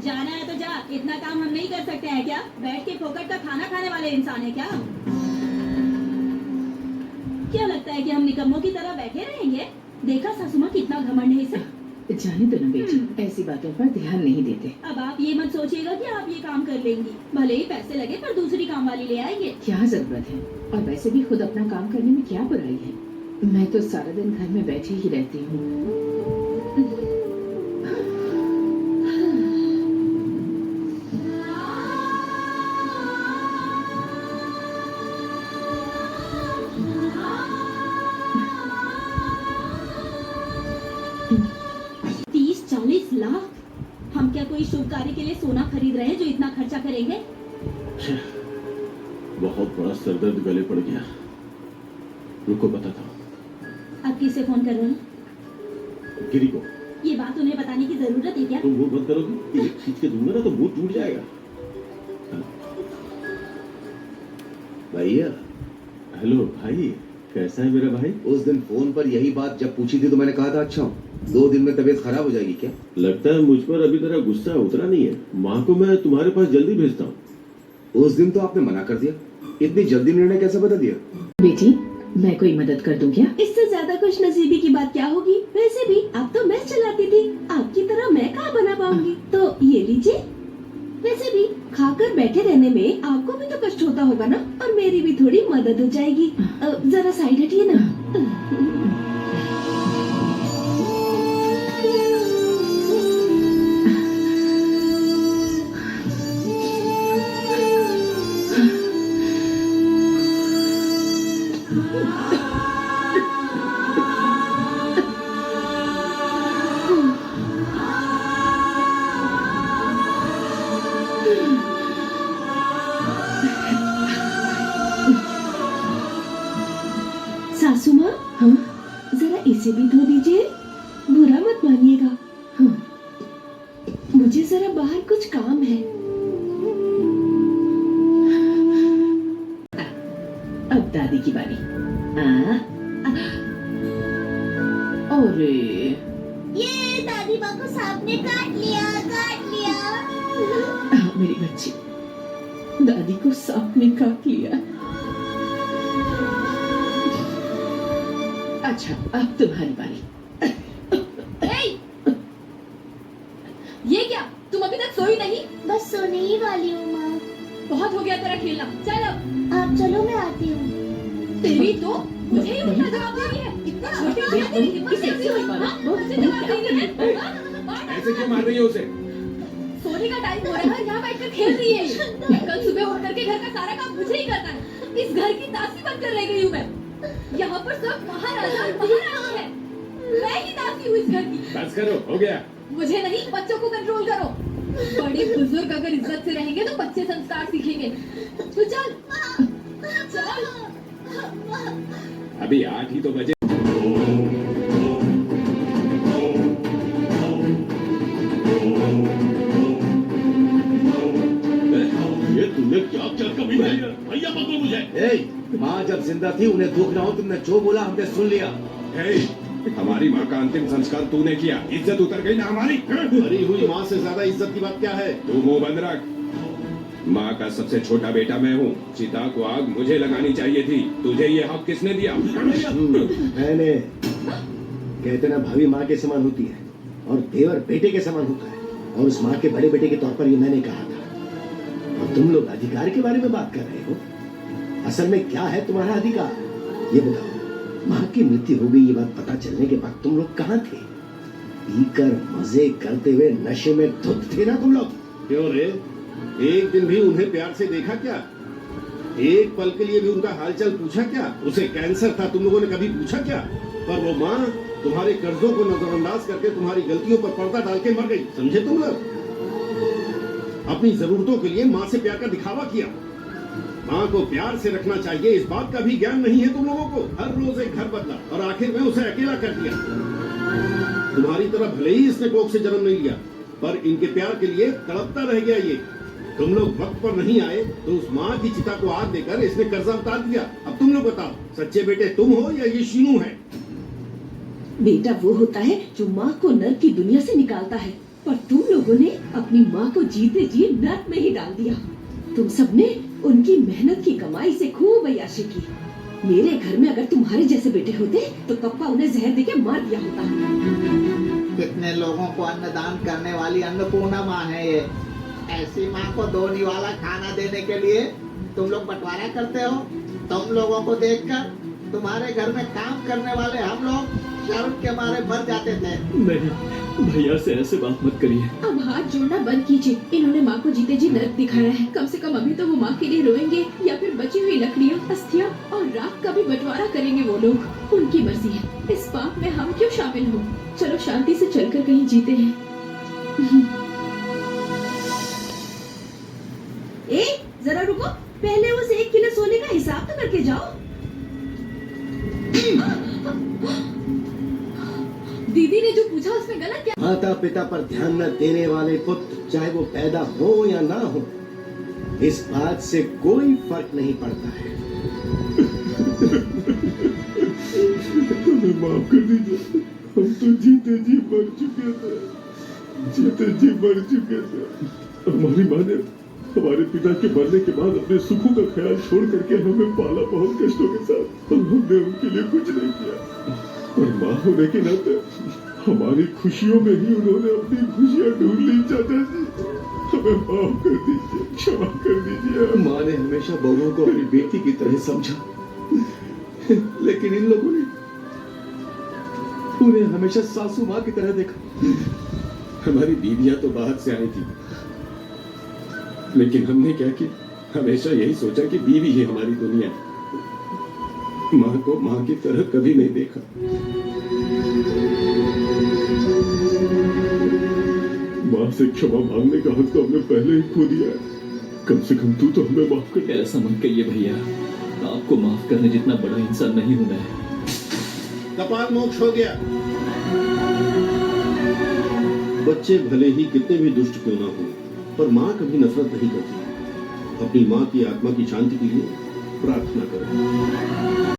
जाना है तो जा, इतना काम हम नहीं कर सकते हैं क्या? बैठ के फोकट का खाना खाने वाले इंसान है क्या? क्या लगता है कि हम निकम्मों की तरह बैठे रहेंगे? देखा सासू माँ कितना घमंड है इसे। जाने दो ना बेटी, ऐसी बातों पर ध्यान नहीं देते। अब आप ये मत सोचिएगा कि आप ये काम कर लेंगी, भले ही पैसे लगे पर दूसरी काम वाली ले आएंगे। क्या जरूरत है? और वैसे भी खुद अपना काम करने में क्या बुराई है? मैं तो सारा दिन घर में बैठी ही रहती हूँ। हम क्या कोई शुभ कार्य के लिए सोना खरीद रहे हैं जो इतना खर्चा करेंगे? बहुत बड़ा सरदर्द गले पड़ गया। रुको बताता हूँ। आप किसे फोन कर रहे हैं? गिरी को। ये बात उन्हें बताने की जरूरत है क्या? तुम मुंह बंद करोगी? एक खींच के दूंगा ना तो मुंह टूट जाएगा। भैया। हेलो भाई, कैसा है मेरा भाई? उस दिन फोन पर यही बात जब पूछी थी तो मैंने कहा था अच्छा हूँ, 2 दिन में तबीयत खराब हो जाएगी क्या? लगता है मुझ पर अभी तेरा गुस्सा उतरा नहीं है। माँ को मैं तुम्हारे पास जल्दी भेजता हूँ। उस दिन तो आपने मना कर दिया, इतनी जल्दी निर्णय कैसे बदल दिया? बेटी, मैं कोई मदद कर दूं क्या? इससे ज्यादा खुश नसीबी की बात क्या होगी? वैसे भी अब तो मैं चलाती थी, आपकी तरह मैं कहाँ बना पाऊंगी। तो ये लीजिए। वैसे भी खाकर बैठे रहने में आपको भी तो कष्ट होता होगा ना, और मेरी भी थोड़ी मदद हो जाएगी। जरा साइड हटिए ना। सासू माँ, हाँ? जरा इसे भी धो दीजिए, बुरा मत मानिएगा। हाँ। मुझे जरा बाहर कुछ काम है। अब दादी की बारी। अरे ये दादी माँ को सांप ने काट लिया, काट लिया। मेरी बच्ची, दादी को सांप ने काट लिया। अच्छा, अब तुम्हारी बारी। ये क्या, तुम अभी तक सोई नहीं? बस सोने ही वाली हूँ माँ। बहुत हो गया तेरा खेलना, चल अब। आप चलो, मैं आती हूँ। तेरी तो मुझे ही उल्टा जवाब दे रही है। इतना छोटी उम्र में तेरी हिम्मत कैसे हुई? हाँ? मुझे जवाब दे रही है। ऐसे क्यों मार रही हो उसे? सोने का टाइम हो रहा है, यहाँ बैठकर खेल रही है। कल सुबह उठ करके घर का सारा काम मुझे ही करना है। इस घर की दासी बनकर रह गई हूँ मैं। यहाँ पर सब महाराजा और महारानी है, मैं ही दासी हूँ इस घर की। बस करो, हो गया। मुझे नहीं, बच्चों को कंट्रोल करो। बड़े बुजुर्ग अगर इज्जत से रहेंगे तो बच्चे संस्कार सीखेंगे। तो चल चल। अभी 8 ही तो बजे। ये तुमने क्या क्या कभी भैया भैया पकड़ो मुझे। माँ जब जिंदा थी उन्हें दुख ना हो, तुमने जो बोला हमने सुन लिया। हमारी माँ का अंतिम संस्कार तूने किया, इज्जत उतर गई ना हमारी। मरी हुई माँ से ज्यादा इज्जत की बात क्या है? तू मुंह बंद रख। माँ का सबसे छोटा बेटा मैं हूँ, चिता को आग मुझे लगानी चाहिए थी। तुझे ये हक किसने दिया? मैंने। कहते ना भाभी माँ के समान होती है और देवर बेटे के समान होता है, और उस माँ के बड़े बेटे के तौर पर ये मैंने कहा था। और तुम लोग अधिकार के बारे में बात कर रहे हो। असल में क्या है तुम्हारा अधिकार, ये बताओ। माँ की मृत्यु हो गई ये बात पता चलने के बाद तुम लोग कहाँ थे? पीकर मजे करते हुए नशे में धुत थे ना तुम लोग? क्यों रे, एक दिन भी उन्हें प्यार से देखा क्या? एक पल के लिए भी उनका हालचाल पूछा क्या? उसे कैंसर था, तुम लोगों ने कभी पूछा क्या? पर वो माँ तुम्हारे कर्जों को नजरअंदाज करके तुम्हारी गलतियों पर पर्दा डाल के मर गई, समझे तुम लोग? अपनी जरूरतों के लिए माँ से प्यार का दिखावा किया। माँ को प्यार से रखना चाहिए, इस बात का भी ज्ञान नहीं है तुम लोगों को। हर रोज एक घर बदला और आखिर में उसे अकेला कर दिया। तुम्हारी तरह भले ही इसने कोख से जन्म नहीं लिया, पर इनके प्यार के लिए तड़पता रह गया ये। तुम लोग वक्त पर नहीं आए तो उस माँ की चिता को आग देकर इसने कर्जा उतार दिया। अब तुम लोग बताओ, सच्चे बेटे तुम हो या ये शीनू है? बेटा वो होता है जो माँ को नर्क की दुनिया से निकालता है, पर तुम लोगों ने अपनी माँ को जीते जी नर्क में ही डाल दिया। तुम सबने उनकी मेहनत की कमाई से खूब अय्याशी की। मेरे घर में अगर तुम्हारे जैसे बेटे होते तो कप्पा उन्हें जहर देके मार दिया होता। कितने लोगों को अन्नदान करने वाली अन्नपूर्णा माँ है ये। ऐसी माँ को 2 निवाला खाना देने के लिए तुम लोग बंटवारा करते हो। तुम लोगों को देखकर तुम्हारे घर में काम करने वाले हम लोग शर्म के मारे मर जाते थे। नहीं, भैया से ऐसे बात मत करिए। अब हाथ जोड़ना बंद कीजिए। इन्होंने माँ को जीते जी नर्क दिखाया है। कम से कम अभी तो वो माँ के लिए रोएंगे या फिर बची हुई लकड़ियों, अस्थियां और राख का भी बंटवारा करेंगे वो लोग। उनकी मर्जी है। इस पाप में हम क्यों शामिल हो। चलो शांति से चलकर कहीं जीते हैं। जरा रुको, पहले उस 1 किलो सोने का हिसाब तो करके जाओ। दीदी ने जो पूछा उसमें गलत क्या? माता पिता पर ध्यान न देने वाले पुत्र, चाहे वो पैदा हो या ना हो, इस बात से कोई फर्क नहीं पड़ता है। हमें माफ कर दीजिए। हम तो जीते जी मर चुके थे। जीते जी मर चुके थे। हमारी माँ ने हमारे पिता के मरने के बाद अपने सुखों का ख्याल छोड़ करके हमें पाला बहुत कष्टों के साथ। हमने उनके लिए कुछ नहीं किया और माँ होने के नाते हमारी खुशियों में ही उन्होंने अपनी खुशियाँ ढूंढ ली। चाचा जी, हमें माफ कर दीजिए, क्षमा कर दीजिए। माँ ने हमेशा बहुओं को अपनी बेटी की तरह समझा, लेकिन इन लोगों ने उन्हें हमेशा सासू माँ की तरह देखा। हमारी बीवियां तो बाहर से आई थी, लेकिन हमने क्या किया, हमेशा यही सोचा कि बीवी ही हमारी दुनिया है। माँ को माँ की तरह कभी नहीं देखा। माँ से क्षमा मांगने का हक तो हमने पहले ही खो दिया है। कम से कम तू तो हमें माफ कर। ऐसा मत कहिए भैया, आपको माफ करने जितना बड़ा इंसान नहीं हूं मैं। कपाल मोक्ष हो गया। बच्चे भले ही कितने भी दुष्ट क्यों ना हो, पर माँ कभी नफरत नहीं करती। अपनी माँ की आत्मा की शांति के लिए प्रार्थना करें।